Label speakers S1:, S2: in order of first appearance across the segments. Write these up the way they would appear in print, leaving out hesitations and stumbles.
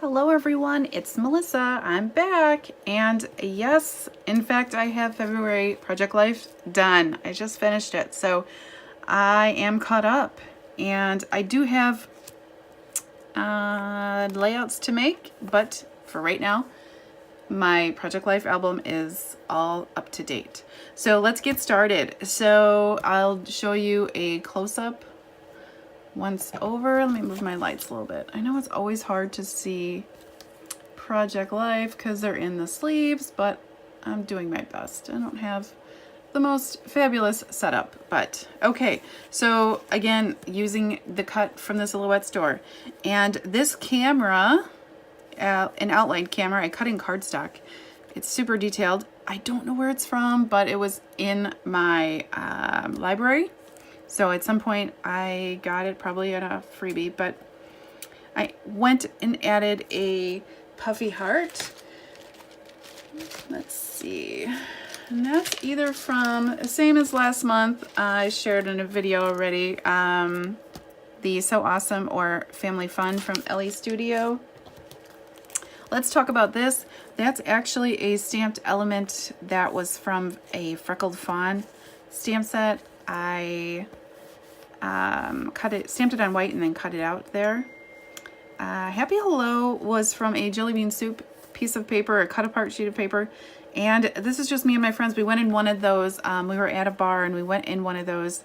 S1: Hello everyone, it's Melissa. I'm back, and yes, in fact, I have February Project Life done. I just finished it, so I am caught up, and I do have layouts to make, but for right now, my Project Life album is all up to date. So let's get started. So I'll show you a close-up once over. Let me move my lights a little bit. I know it's always hard to see Project Life because they're in the sleeves, but I'm doing my best. I don't have the most fabulous setup, but okay. So again, using the cut from the Silhouette store, and this camera, an outline camera, I cut in cardstock. It's super detailed. I don't know where it's from, but it was in my library. So at some point I got it probably at a freebie, but I went and added a puffy heart. Let's see. And that's either from, same as last month, I shared in a video already, the So Awesome or Family Fun from Ellie Studio. Let's talk about this. That's actually a stamped element that was from a Freckled Fawn stamp set. I stamped it on white and then cut it out there. Happy Hello was from a Jelly Bean Soup piece of paper, a cut apart sheet of paper. And this is just me and my friends. We went in one of those, we were at a bar and we went in one of those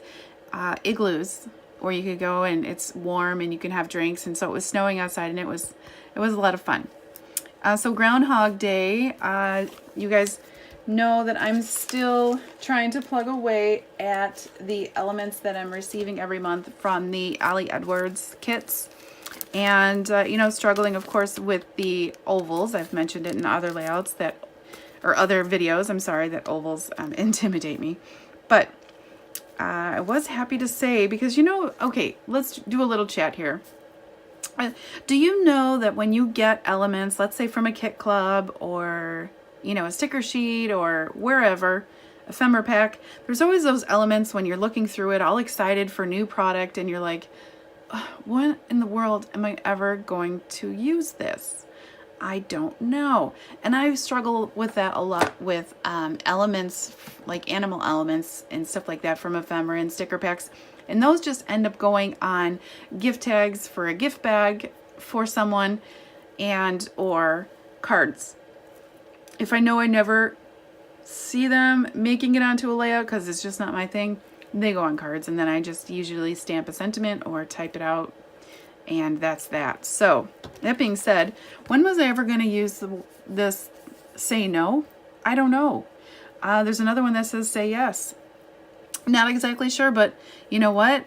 S1: igloos where you could go and it's warm and you can have drinks. And so it was snowing outside and it was a lot of fun. So Groundhog Day, you guys know that I'm still trying to plug away at the elements that I'm receiving every month from the Ollie Edwards kits. And, you know, struggling, of course, with the ovals. I've mentioned it in other layouts that, or other videos, I'm sorry, that ovals intimidate me. But I was happy to say, because, you know, okay, let's do a little chat here. Do you know that when you get elements, let's say from a kit club or, you know, a sticker sheet or wherever, ephemera pack, there's always those elements when you're looking through it all excited for new product and you're like, what in the world am I ever going to use this? I don't know. And I struggle with that a lot with elements, like animal elements and stuff like that from ephemera and sticker packs. And those just end up going on gift tags for a gift bag for someone and or cards. If I know I never see them making it onto a layout because it's just not my thing, they go on cards, and then I just usually stamp a sentiment or type it out, and that's that. So that being said, when was I ever going to use this Say No? I don't know. There's another one that says Say Yes. Not exactly sure, but you know what?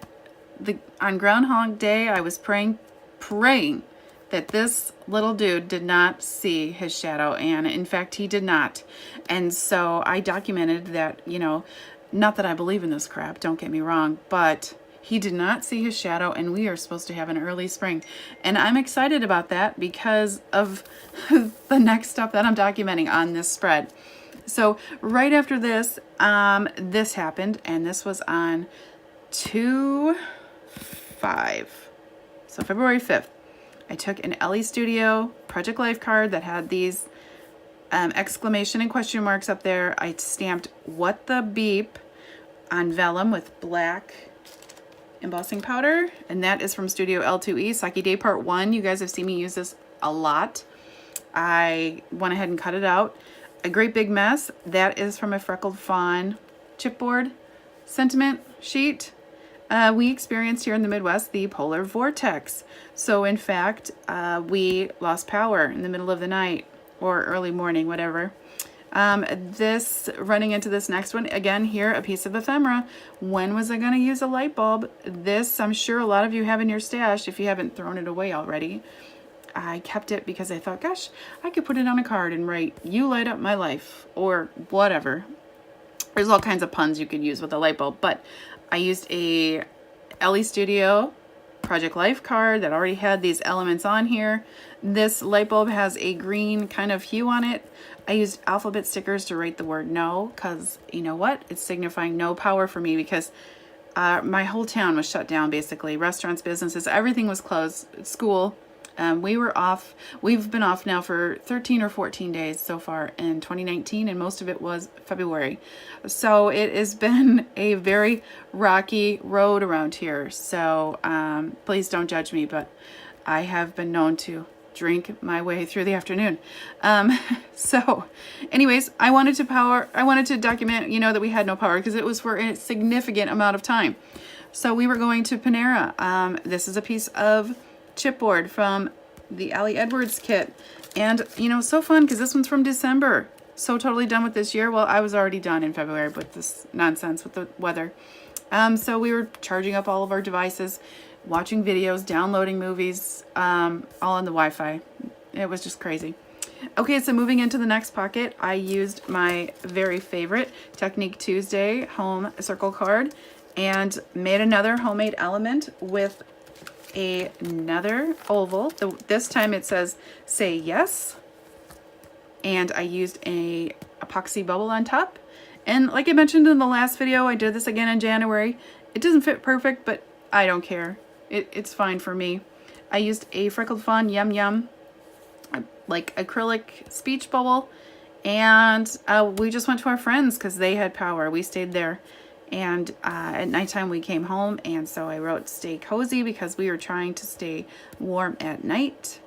S1: On Groundhog Day, I was praying that this little dude did not see his shadow, and in fact, he did not. And so I documented that, you know, not that I believe in this crap, don't get me wrong, but he did not see his shadow, and we are supposed to have an early spring. And I'm excited about that because of the next stuff that I'm documenting on this spread. So right after this, this happened, and this was on 2/5. So February 5th, I took an Ellie Studio Project Life card that had these exclamation and question marks up there. I stamped What the Beep on vellum with black embossing powder, and that is from Studio L2E, Saki Day Part 1. You guys have seen me use this a lot. I went ahead and cut it out. A Great Big Mess, that is from a Freckled Fawn chipboard sentiment sheet. We experienced here in the Midwest the polar vortex. So in fact, we lost power in the middle of the night or early morning, whatever. This running into this next one, again here, a piece of ephemera. When was I going to use a light bulb? This, I'm sure a lot of you have in your stash if you haven't thrown it away already. I kept it because I thought, gosh, I could put it on a card and write, "You light up my life," or whatever. There's all kinds of puns you could use with a light bulb, but I used a Ellie Studio Project Life card that already had these elements on here. This light bulb has a green kind of hue on it. I used alphabet stickers to write the word no, because you know what? It's signifying no power for me because my whole town was shut down basically. Restaurants, businesses, everything was closed. School, We were off. We've been off now for 13 or 14 days so far in 2019, and most of it was February. So it has been a very rocky road around here. So please don't judge me, but I have been known to drink my way through the afternoon. So anyways, I wanted to document, that we had no power because it was for a significant amount of time. So we were going to Panera. This is a piece of chipboard from the Ali Edwards kit, and so fun because this one's from December. So totally done with this year. Well, I was already done in February with this nonsense with the weather. So we were charging up all of our devices, watching videos, downloading movies, all on the Wi-Fi. It was just crazy. Okay, so moving into the next pocket, I used my very favorite Technique Tuesday home circle card and made another homemade element with another oval. This time it says say yes, and I used a epoxy bubble on top. And like I mentioned in the last video, I did this again in January. It doesn't fit perfect, but I don't care. It's fine for me. I used a Freckled Fawn Yum Yum like acrylic speech bubble, and we just went to our friends because they had power. We stayed there. And at nighttime we came home, and so I wrote stay cozy because we were trying to stay warm at night.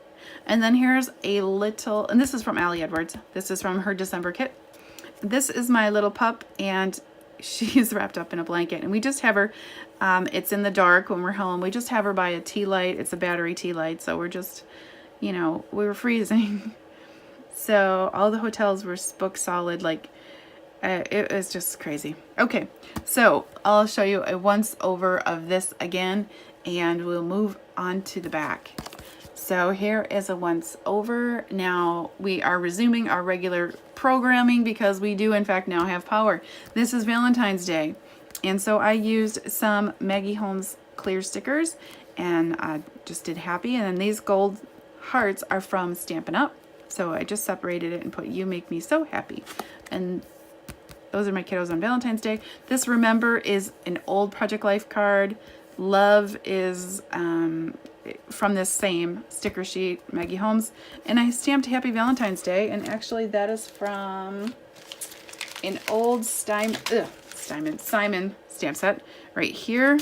S1: And then here's a little, and this is from Ali Edwards. This is from her December kit. This is my little pup, and she's wrapped up in a blanket, and we just have her, it's in the dark when we're home. We just have her by a tea light. It's a battery tea light, so we're just, we were freezing. So all the hotels were booked solid, like, it was just crazy. Okay, so I'll show you a once over of this again, and we'll move on to the back. So here is a once over. Now we are resuming our regular programming because we do in fact now have power. This is Valentine's Day, and so I used some Maggie Holmes clear stickers, and I just did happy, and then these gold hearts are from Stampin' Up. So I just separated it and put you make me so happy, and those are my kiddos on Valentine's Day. This Remember is an old Project Life card. Love is from this same sticker sheet, Maggie Holmes. And I stamped Happy Valentine's Day. And actually that is from an old Simon stamp set right here.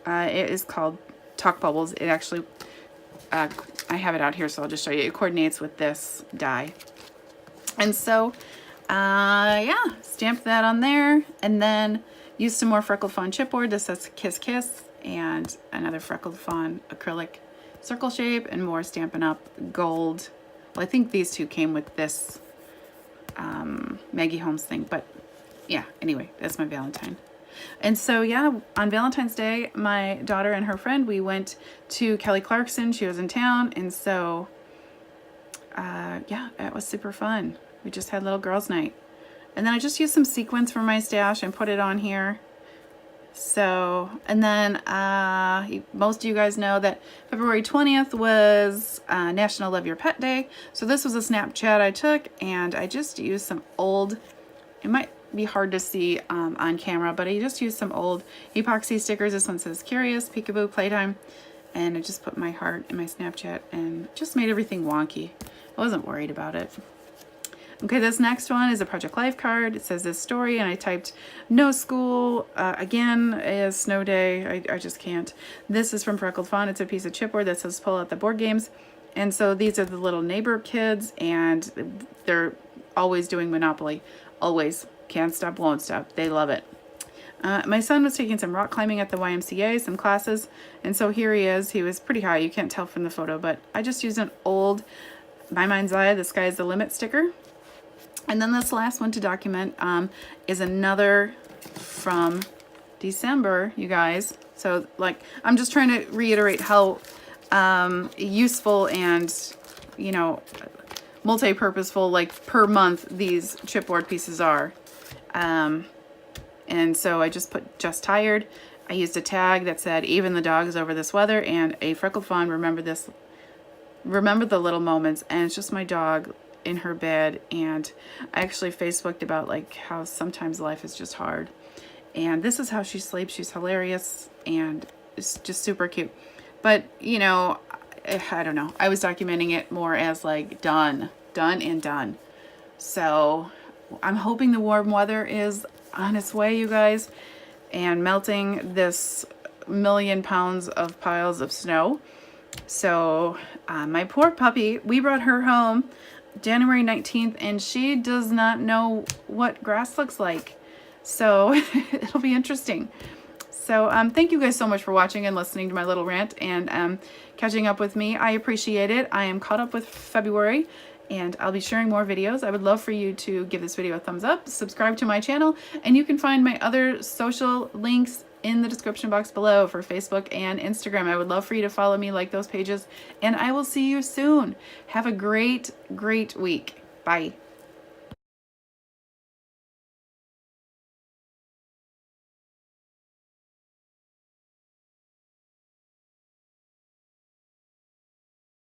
S1: It is called Talk Bubbles. It actually, I have it out here, so I'll just show you. It coordinates with this die. And so yeah, stamped that on there, and then used some more Freckled Fawn chipboard. This says Kiss Kiss, and another Freckled Fawn acrylic circle shape, and more Stampin' Up gold. Well, I think these two came with this Maggie Holmes thing, but yeah, anyway, that's my Valentine. And so yeah, on Valentine's Day, my daughter and her friend, we went to Kelly Clarkson. She was in town, and so yeah, it was super fun. We just had little girls' night. And then I just used some sequins from my stash and put it on here. So, and then most of you guys know that February 20th was National Love Your Pet Day. So this was a Snapchat I took, and I just used some old, it might be hard to see on camera, but I just used some old epoxy stickers. This one says Curious, Peekaboo, Playtime. And I just put my heart in my Snapchat and just made everything wonky. I wasn't worried about it. Okay, this next one is a Project Life card. It says this story, and I typed no school. Again, a snow day. I just can't. This is from Freckled Fawn. It's a piece of chipboard that says pull out the board games. And so these are the little neighbor kids, and they're always doing Monopoly. Always. Can't stop, won't stop. They love it. My son was taking some rock climbing at the YMCA, some classes, and so here he is. He was pretty high. You can't tell from the photo, but I just used an old My Mind's Eye, The Sky's the Limit sticker. And then this last one to document is another from December, you guys. So like, I'm just trying to reiterate how useful and, multi-purposeful, like per month, these chipboard pieces are. And so I just put Just Tired. I used a tag that said even the dogs over this weather, and a Freckled Fawn, remember the little moments. And it's just my dog in her bed, and I actually Facebooked about like how sometimes life is just hard, and this is how she sleeps. She's hilarious, and it's just super cute. But I don't know. I was documenting it more as like done and done. So I'm hoping the warm weather is on its way, you guys, and melting this 1,000,000 pounds of piles of snow. So my poor puppy, we brought her home January 19th, and she does not know what grass looks like. So it'll be interesting. So thank you guys so much for watching and listening to my little rant and catching up with me. I appreciate it. I am caught up with February, and I'll be sharing more videos. I would love for you to give this video a thumbs up, subscribe to my channel, and you can find my other social links in the description box below for Facebook and Instagram. I would love for you to follow me, like those pages, and I will see you soon. Have a great, great week. Bye.